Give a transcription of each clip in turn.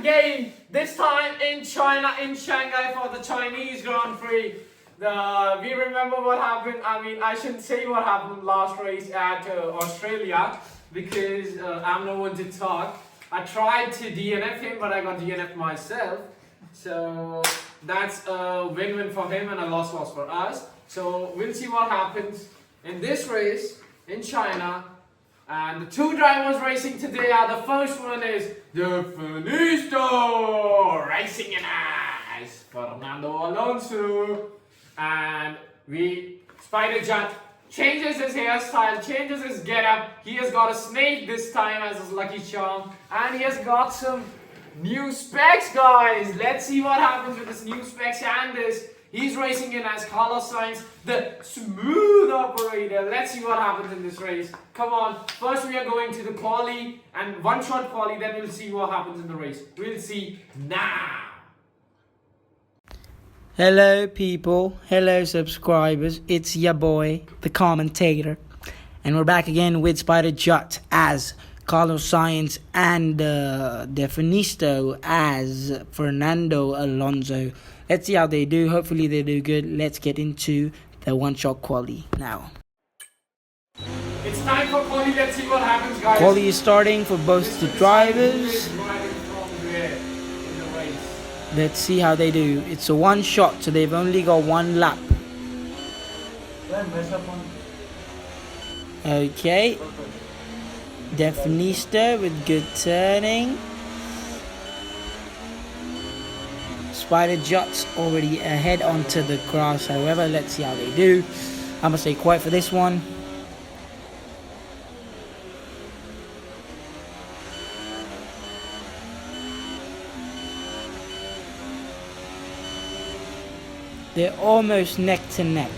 again, this time in China, in Shanghai for the Chinese Grand Prix. We remember what happened. I mean, I shouldn't say what happened last race at Australia because I'm no one to talk. I tried to DNF him, but I got DNF myself. So that's a win-win for him and a loss for us. So we'll see what happens in this race in China. And the two drivers racing today are, the first one is Defnisto, racing in ice, Fernando Alonso. And Spider Jatt changes his hairstyle, changes his getup. He has got a snake this time as his lucky charm. And he has got some new specs, guys. Let's see what happens with this new specs and this. He's racing in as Carlos Sainz, the smooth operator. Let's see what happens in this race. Come on. First we are going to the quali and one-shot quali. Then we'll see what happens in the race. We'll see now. Hello people, hello subscribers, it's your boy, the commentator, and we're back again with Spider Jatt as Carlos Sainz and Defnisto as Fernando Alonso. Let's see how they do, hopefully they do good. Let's get into the one-shot quali now. It's time for quali, let's see what happens, guys. Quali is starting for both the drivers. Let's see how they do. It's a one shot, so they've only got one lap. Okay. Defnisto with good turning. Spider Jatt's already ahead onto the grass, however, let's see how they do. I'm gonna stay quiet for this one. They're almost neck to neck.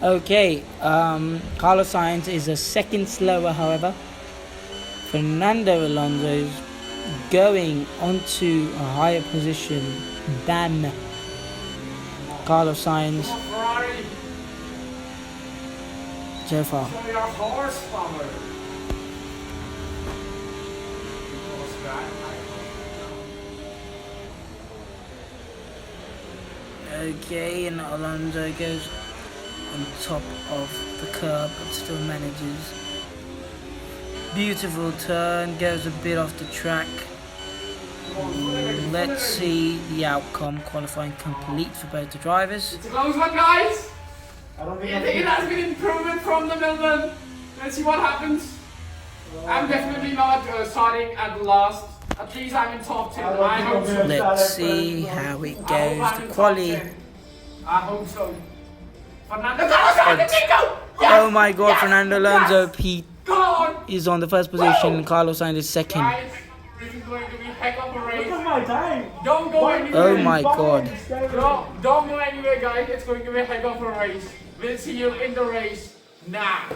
Okay, Carlos Sainz is a second slower, however. Fernando Alonso is going onto a higher position than Carlos Sainz so far. Show your horsepower. Okay, and Alonso goes on top of the curb but still manages. Beautiful turn, goes a bit off the track. Let's see the outcome. Qualifying complete for both the drivers. It's a close one, guys. I think it has been improvement from the Melbourne. Let's see what happens. I'm definitely not starting at the last. At least I'm in top 10. I hope so. Let's see how it goes. The quali. I hope so. Fernando Alonso. Oh my God, Fernando Alonso is on the first position. Carlos Sainz is second. Guys, this is going to be a heck of a race. Don't go anywhere. Oh my God. Don't go anywhere, guys. It's going to be a heck of a race. We'll see you in the race now.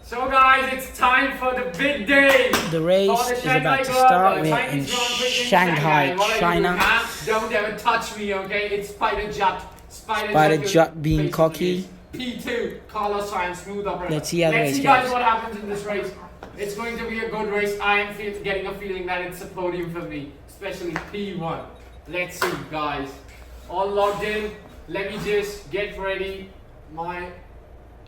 So guys, it's time for the big day. The race is about to start. We're in Shanghai, China. Don't ever touch me, okay? It's Spider Jatt. Spider Jatt being cocky. P2, Carlos Sainz, smooth operator. Let's see how the race goes. Guys, what happens in this race. It's going to be a good race. I am getting a feeling that it's a podium for me, especially P1. Let's see, guys. All logged in. Let me just get ready.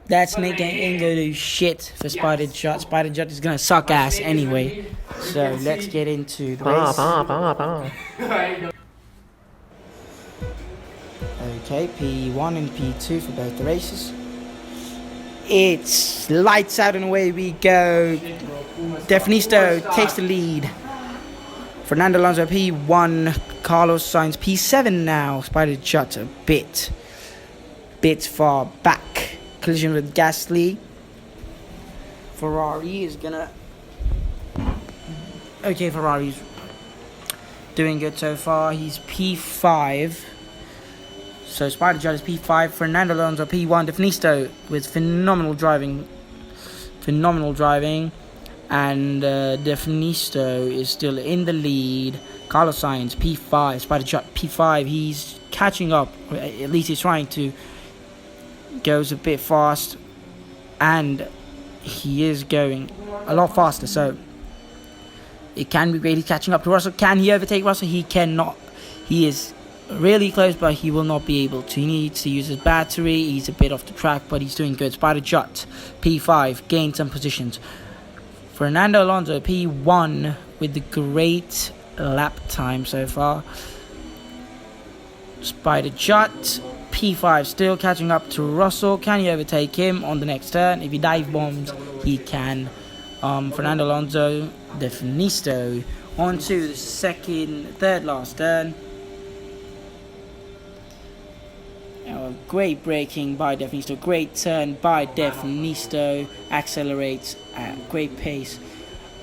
That snake ain't gonna do shit for Spider Jatt. Spider Jatt is gonna suck ass anyway. So let's get into the race. Okay, P1 and P2 for both the races. It's lights out and away we go. Defnisto takes the lead. Fernando Alonso P1, Carlos Sainz P7 now. Spider Jatt a bit far back. Collision with Gasly. Ferrari is gonna. Okay, Ferrari's doing good so far. He's P5. So Spider Jatt is P5, Fernando Alonso P1, Defnisto with phenomenal driving. and Defnisto is still in the lead. Carlos Sainz P5, Spider Jatt P5. He's catching up, or at least he's trying to. Goes a bit fast, and he is going a lot faster. So it can be great. He's catching up to Russell. Can he overtake Russell? He cannot. He is really close, but he will not be able to. He needs to use his battery. He's a bit off the track, but he's doing good. Spider Jatt P5 gained some positions. Fernando Alonso P1 with the great lap time so far. Spider Jatt P5 still catching up to Russell. Can he overtake him on the next turn? If he dive bombs, he can. Fernando Alonso, Defnisto on to the third last turn. Great braking by Defnisto. Great turn by Defnisto. Accelerates at great pace.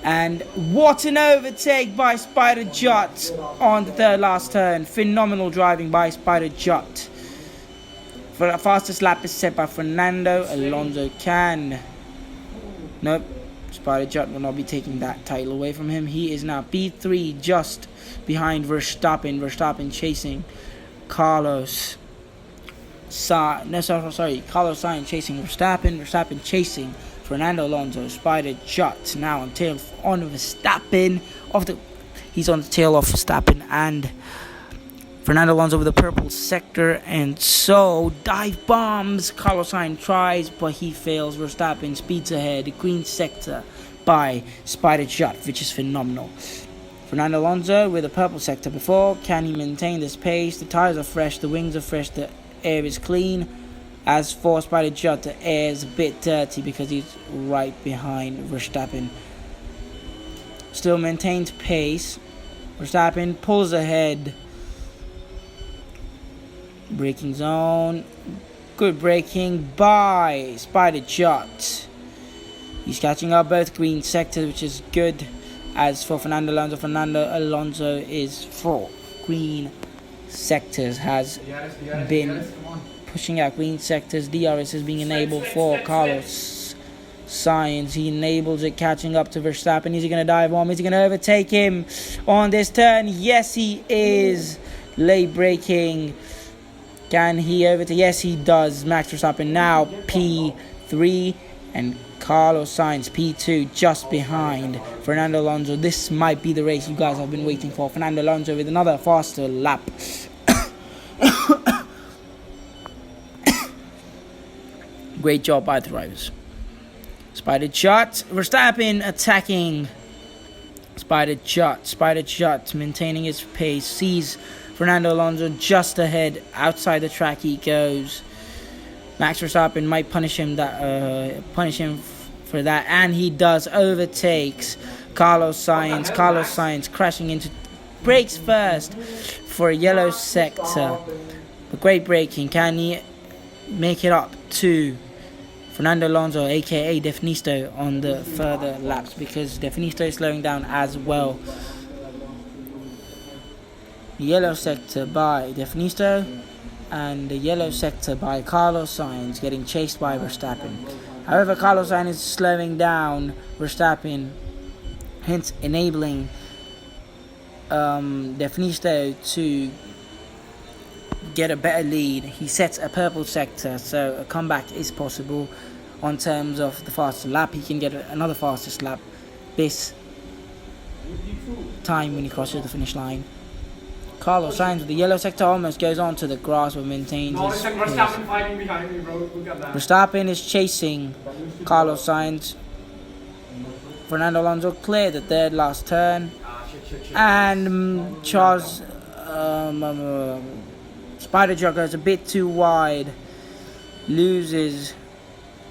And what an overtake by Spider Jatt on the third last turn. Phenomenal driving by Spider Jatt. For the fastest lap is set by Fernando. Alonso can. Nope. Spider Jatt will not be taking that title away from him. He is now P3 just behind Verstappen. Verstappen chasing Carlos. Carlos Sainz chasing Verstappen. Verstappen chasing Fernando Alonso. Spider Jatt now on Verstappen. He's on the tail of Verstappen, and Fernando Alonso with the purple sector, and so dive bombs. Carlos Sainz tries, but he fails. Verstappen speeds ahead. The green sector by Spider Jatt, which is phenomenal. Fernando Alonso with the purple sector before. Can he maintain this pace? The tires are fresh. The wings are fresh. The air is clean. As for Spider Jatt, the air is a bit dirty because he's right behind Verstappen. Still maintains pace. Verstappen pulls ahead. Braking zone. Good braking by Spider Jatt. He's catching up both green sectors, which is good. As for Fernando Alonso is for green sectors, has been pushing out green sectors. DRS is being enabled for Carlos Sainz. He enables it, catching up to Verstappen. Is he going to dive bomb? Is he going to overtake him on this turn? Yes, he is. Late braking. Can he overtake? Yes, he does. Max Verstappen now P3 and Carlos Sainz P2 just behind Fernando Alonso. This might be the race you guys have been waiting for. Fernando Alonso with another faster lap. Great job by the drivers. Spider Jatt, Verstappen attacking Spider Jatt maintaining his pace, sees Fernando Alonso just ahead. Outside the track he goes. Max Verstappen might punish him for that, and he does. Overtakes Carlos Sainz. Carlos Sainz crashing into, brakes first for a yellow sector. But great braking. Can he make it up to Fernando Alonso, aka Defnisto, on the further laps, because Defnisto is slowing down as well. The yellow sector by Defnisto and the yellow sector by Carlos Sainz, getting chased by Verstappen. However, Carlos Sainz is slowing down Verstappen, hence enabling Defnisto to get a better lead. He sets a purple sector, so a comeback is possible on terms of the fastest lap. He can get another fastest lap this time when he crosses the finish line. Carlos Sainz with the yellow sector almost goes on to the grass but maintains his pace. Verstappen fighting behind me, bro. Look at that. Verstappen is chasing Carlos Sainz. Fernando Alonso cleared the third last turn. And Spider Jatt goes a bit too wide, loses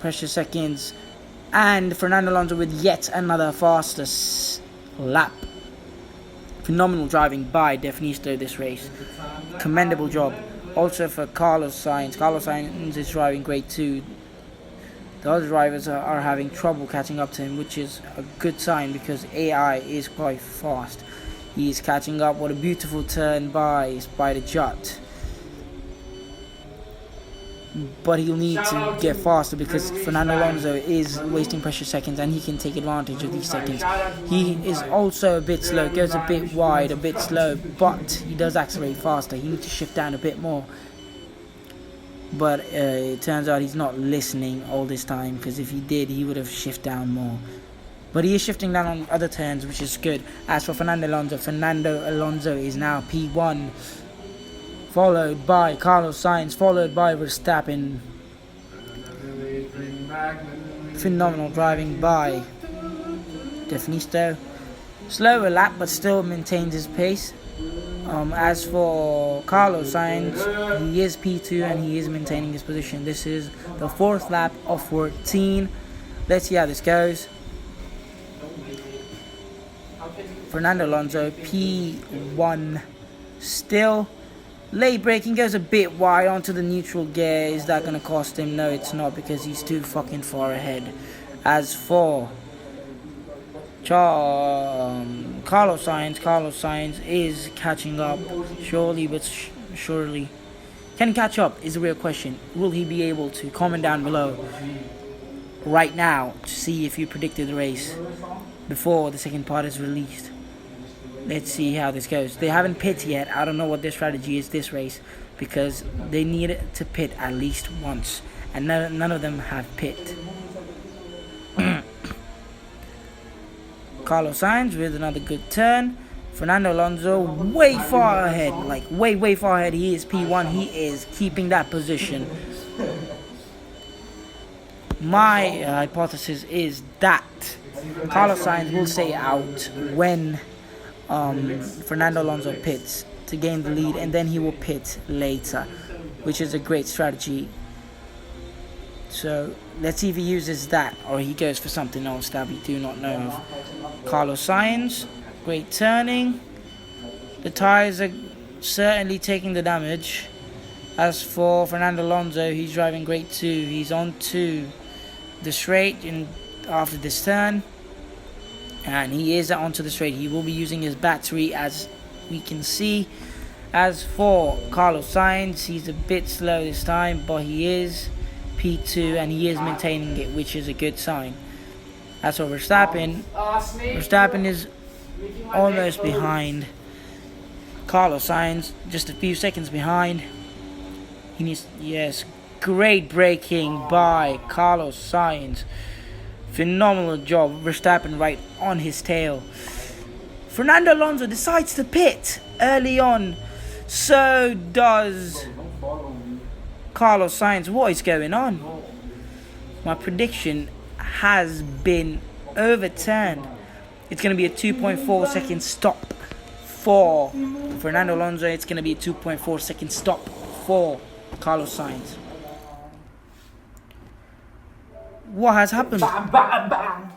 precious seconds, and Fernando Alonso with yet another fastest lap. Phenomenal driving by Defnisto this race. Commendable job. Also for Carlos Sainz. Carlos Sainz is driving great too. The other drivers are having trouble catching up to him, which is a good sign because AI is quite fast. He is catching up. What a beautiful turn by Spider Jatt. but he'll need to get faster because Fernando Alonso is wasting precious seconds and he can take advantage of these seconds. He is also a bit slow, goes a bit wide, a bit slow, but he does accelerate faster. He needs to shift down a bit more. But it turns out he's not listening all this time, because if he did, he would have shifted down more. But he is shifting down on other turns, which is good. As for Fernando Alonso is now P1, followed by Carlos Sainz, followed by Verstappen. Phenomenal driving by Defnisto. Slower lap, but still maintains his pace. As for Carlos Sainz, he is P2 and he is maintaining his position. This is the 4th lap of 14. Let's see how this goes. Fernando Alonso, P1 still. Late braking, goes a bit wide onto the neutral gear. Is that going to cost him? No, it's not, because he's too fucking far ahead. As for Carlos Sainz is catching up, surely but surely. Can he catch up is the real question. Will he be able to? Comment down below right now to see if you predicted the race before the second part is released. Let's see how this goes. They haven't pit yet. I don't know what their strategy is this race, because they need to pit at least once, and none of them have pit. Carlos Sainz with another good turn. Fernando Alonso way far ahead, like way far ahead. He is P1. He is keeping that position. My hypothesis is that Carlos Sainz will stay out when Fernando Alonso pits to gain the lead, and then he will pit later, which is a great strategy. So let's see if he uses that or he goes for something else that we do not know of. Carlos Sainz, great turning. The tires are certainly taking the damage. As for Fernando Alonso, he's driving great too. He's on to the straight after this turn, and he is onto the straight. He will be using his battery, as we can see. As for Carlos Sainz, he's a bit slow this time, but he is P2 and he is maintaining it, which is a good sign. As for Verstappen is almost behind Carlos Sainz, just a few seconds behind. He needs, yes, great braking by Carlos Sainz. Phenomenal job. Verstappen right on his tail. Fernando Alonso decides to pit early on. So does Carlos Sainz. What is going on? My prediction has been overturned. It's going to be a 2.4 second stop for Fernando Alonso. It's going to be a 2.4 second stop for Carlos Sainz. What has happened? Bam, bam, bam.